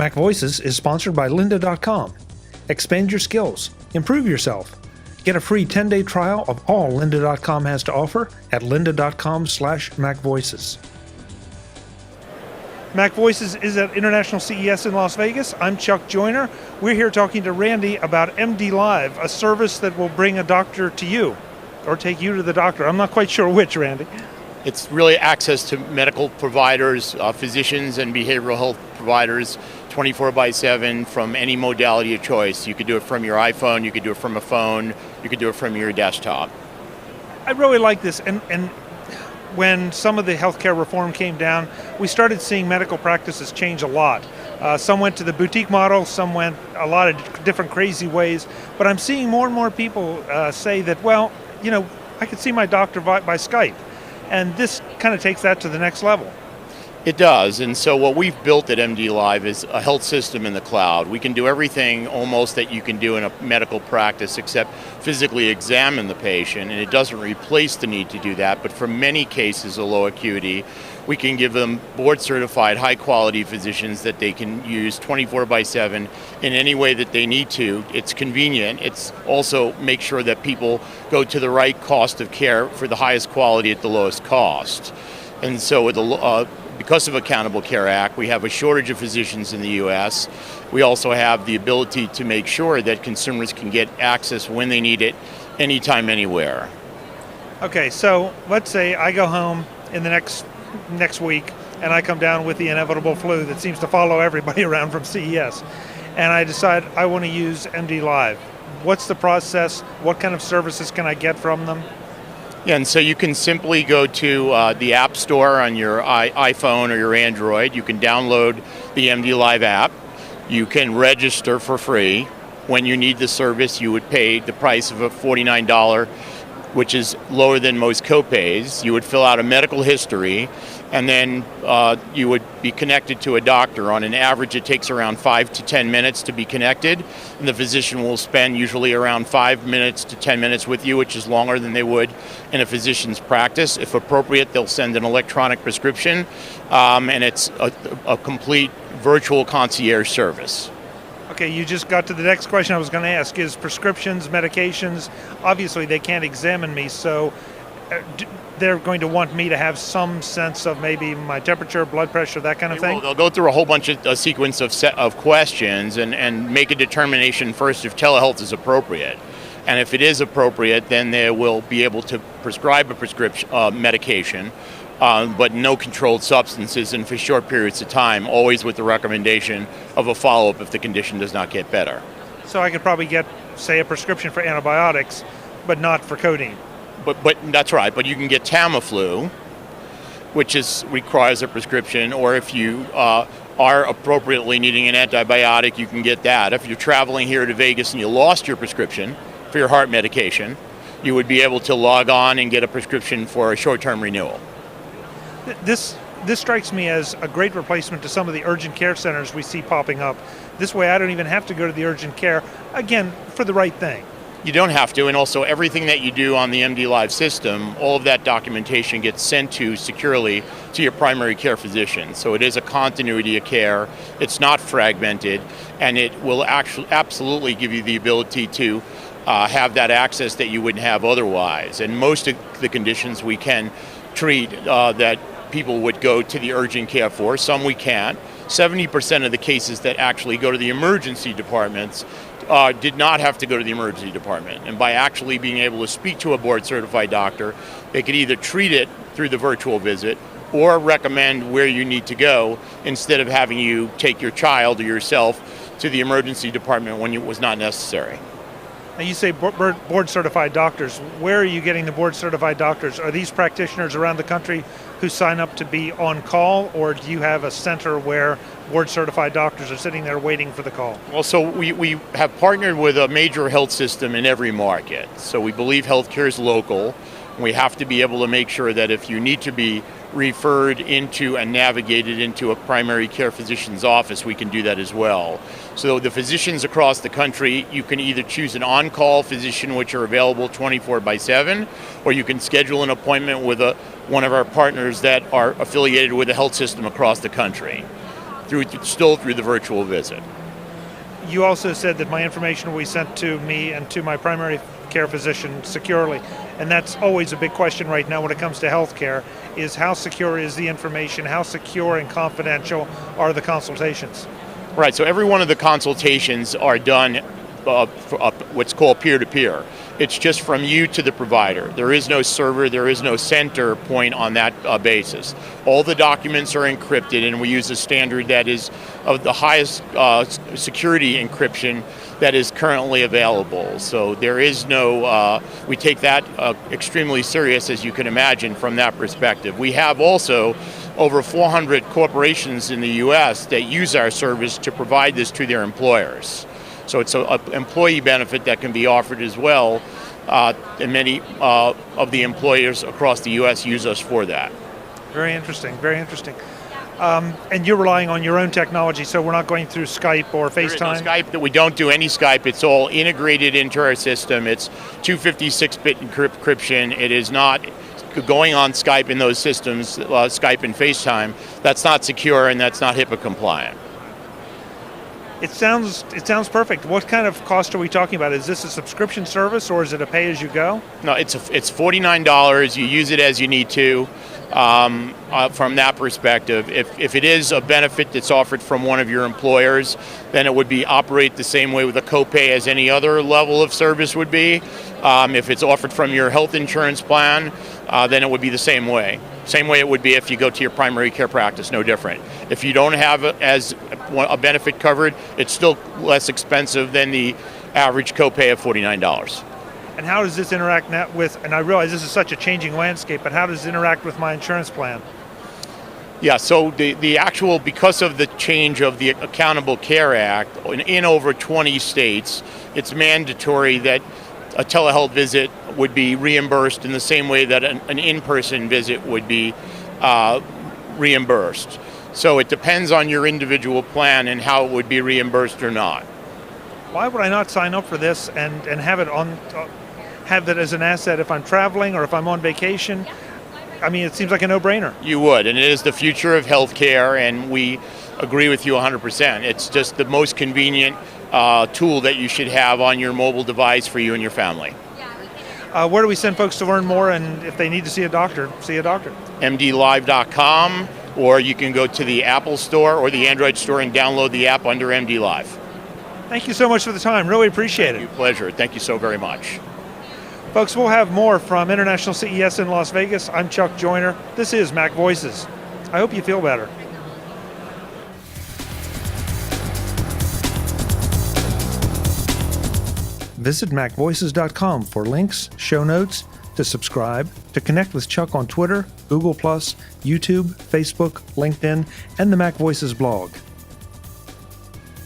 MacVoices is sponsored by lynda.com. Expand your skills. Improve yourself. Get a free 10-day trial of all lynda.com has to offer at lynda.com/MacVoices. MacVoices is at International CES in Las Vegas. I'm Chuck Joyner. We're here talking to Randy about MDLIVE, a service that will bring a doctor to you or take you to the doctor. I'm not quite sure which, Randy. It's really access to medical providers, physicians and behavioral health providers 24/7 from any modality of choice. You could do it from your iPhone, you could do it from a phone, you could do it from your desktop. I really like this, and when some of the healthcare reform came down, we started seeing medical practices change a lot. Some went to the boutique model, some went a lot of different crazy ways, but I'm seeing more and more people say that, well, you know, I could see my doctor by Skype, and this kind of takes that to the next level. It does, and so what we've built at MDLIVE is a health system in the cloud. We can do everything almost that you can do in a medical practice except physically examine the patient, and it doesn't replace the need to do that, but for many cases of low acuity, we can give them board-certified, high-quality physicians that they can use 24/7 in any way that they need to. It's convenient. It's also make sure that people go to the right cost of care for the highest quality at the lowest cost. And so with because of Accountable Care Act, we have a shortage of physicians in the U.S. We also have the ability to make sure that consumers can get access when they need it, anytime, anywhere. Okay, so let's say I go home in the next week and I come down with the inevitable flu that seems to follow everybody around from CES, and I decide I want to use MDLIVE. What's the process? What kind of services can I get from them? Yeah, and so you can simply go to the App Store on your iPhone or your Android. You can download the MDLIVE app. You can register for free. When you need the service, you would pay the price of a $49, which is lower than most copays. You would fill out a medical history, and then you would be connected to a doctor. On an average, it takes around 5 to 10 minutes to be connected, and the physician will spend usually around 5 minutes to 10 minutes with you, which is longer than they would in a physician's practice. If appropriate, they'll send an electronic prescription, and it's a complete virtual concierge service. Okay, you just got to the next question I was going to ask, is prescriptions, medications, obviously they can't examine me, so they're going to want me to have some sense of maybe my temperature, blood pressure, that kind of thing? They'll go through a whole bunch of a sequence of questions and make a determination first if telehealth is appropriate. And if it is appropriate, then they will be able to prescribe a prescription medication, but no controlled substances and for short periods of time, always with the recommendation of a follow-up if the condition does not get better. So I could probably get, say, a prescription for antibiotics, but not for codeine. But that's right, but you can get Tamiflu, which requires a prescription, or if you are appropriately needing an antibiotic, you can get that. If you're traveling here to Vegas and you lost your prescription for your heart medication, you would be able to log on and get a prescription for a short-term renewal. This strikes me as a great replacement to some of the urgent care centers we see popping up. This way I don't even have to go to the urgent care, again, for the right thing. You don't have to, and also everything that you do on the MDLIVE system, all of that documentation gets sent to securely to your primary care physician. So it is a continuity of care, it's not fragmented, and it will actually absolutely give you the ability to have that access that you wouldn't have otherwise. And most of the conditions we can treat that people would go to the urgent care for, some we can't. 70% of the cases that actually go to the emergency departments did not have to go to the emergency department. And by actually being able to speak to a board-certified doctor, they could either treat it through the virtual visit or recommend where you need to go instead of having you take your child or yourself to the emergency department when it was not necessary. Now you say board-certified doctors. Where are you getting the board-certified doctors? Are these practitioners around the country who sign up to be on call, or do you have a center where board-certified doctors are sitting there waiting for the call? Well, so we have partnered with a major health system in every market. So we believe healthcare is local. We have to be able to make sure that if you need to be referred into and navigated into a primary care physician's office, we can do that as well. So the physicians across the country, you can either choose an on-call physician, which are available 24/7, or you can schedule an appointment with one of our partners that are affiliated with a health system across the country. still through the virtual visit. You also said that my information will be sent to me and to my primary care physician securely, and that's always a big question right now when it comes to healthcare, is how secure is the information, how secure and confidential are the consultations? Right, so every one of the consultations are done what's called peer-to-peer. It's just from you to the provider. There is no server, there is no center point on that basis. All the documents are encrypted, and we use a standard that is of the highest security encryption that is currently available. So there is no, we take that extremely serious, as you can imagine, from that perspective. We have also over 400 corporations in the US that use our service to provide this to their employers. So it's an employee benefit that can be offered as well, and many of the employers across the US use us for that. Very interesting, very interesting. And you're relying on your own technology, so we're not going through Skype or FaceTime? No Skype, we don't do any Skype. It's all integrated into our system. It's 256-bit encryption. It is not going on Skype in those systems, Skype and FaceTime. That's not secure, and that's not HIPAA compliant. It sounds perfect. What kind of cost are we talking about? Is this a subscription service, or is it a pay-as-you-go? No, it's $49. You use it as you need to. From that perspective, if it is a benefit that's offered from one of your employers, then it would be operate the same way with a copay as any other level of service would be. If it's offered from your health insurance plan, then it would be the same way. Same way it would be if you go to your primary care practice, no different. If you don't have it as a benefit covered, it's still less expensive than the average copay of $49. And how does this interact with, and I realize this is such a changing landscape, but how does it interact with my insurance plan? Yeah, so the actual, because of the change of the Accountable Care Act, in over 20 states, it's mandatory that a telehealth visit would be reimbursed in the same way that an in-person visit would be reimbursed. So it depends on your individual plan and how it would be reimbursed or not. Why would I not sign up for this and have it have that as an asset if I'm traveling or if I'm on vacation? I mean, it seems like a no-brainer. You would, and it is the future of healthcare, and we agree with you 100%. It's just the most convenient tool that you should have on your mobile device for you and your family. Where do we send folks to learn more, and if they need to see a doctor, MDLIVE.com, or you can go to the Apple Store or the Android Store and download the app under MDLIVE. Thank you so much for the time. Really appreciate it. Pleasure. Thank you so very much. Folks, we'll have more from International CES in Las Vegas. I'm Chuck Joyner. This is MacVoices. I hope you feel better. Visit MacVoices.com for links, show notes, to subscribe, to connect with Chuck on Twitter, Google+, YouTube, Facebook, LinkedIn, and the MacVoices blog.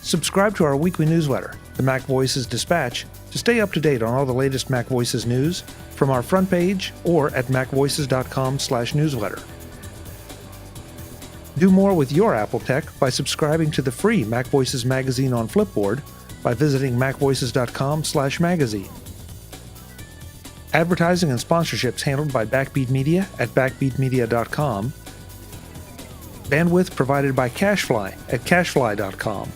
Subscribe to our weekly newsletter, the MacVoices Dispatch, to stay up to date on all the latest MacVoices news from our front page or at macvoices.com/newsletter. Do more with your Apple tech by subscribing to the free MacVoices magazine on Flipboard by visiting macvoices.com/magazine. Advertising and sponsorships handled by Backbeat Media at backbeatmedia.com. Bandwidth provided by CashFly at cashfly.com.